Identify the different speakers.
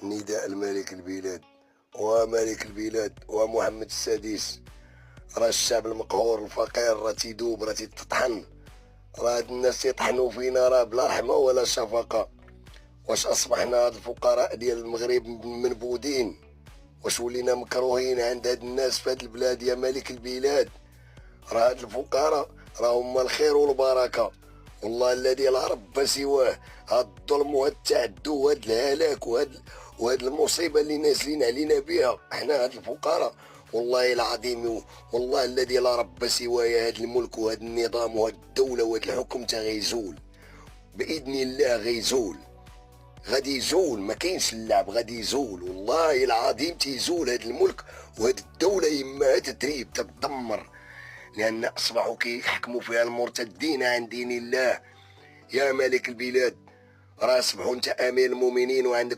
Speaker 1: نداء الملك البلاد وملك البلاد ومحمد السادس. راه الشعب المقهور الفقير راه تيدوب، راه تيتطحن، راه هاد الناس يطحنوا فينا راه بلا رحمه ولا شفقه. واش اصبحنا هاد الفقراء ديال المغرب منبودين؟ واش ولينا مكروهين عند هاد الناس في هاد البلاد يا ملك البلاد؟ راه هاد الفقراء راه هما الخير والبركه، والله الذي لا رب سواه. هاد الظلم وهاد التعدي وهاد الهلاك وهاد المصيبه اللي نازلين علينا بها احنا هاد الفقراء، والله العظيم والله الذي لا رب سواه. هاد الملك وهاد النظام وهاد الدوله وهاد الحكم تا غيزول باذن الله، غيزول، غادي يزول، ما كاينش اللعب، غادي يزول والله العظيم تيزول هاد الملك وهاد الدوله يما تتريب تتدمر، لان اصبحوا كيحكموا فيها المرتدين عن دين الله. يا ملك البلاد راه اصبحوا انت امير المؤمنين وعندك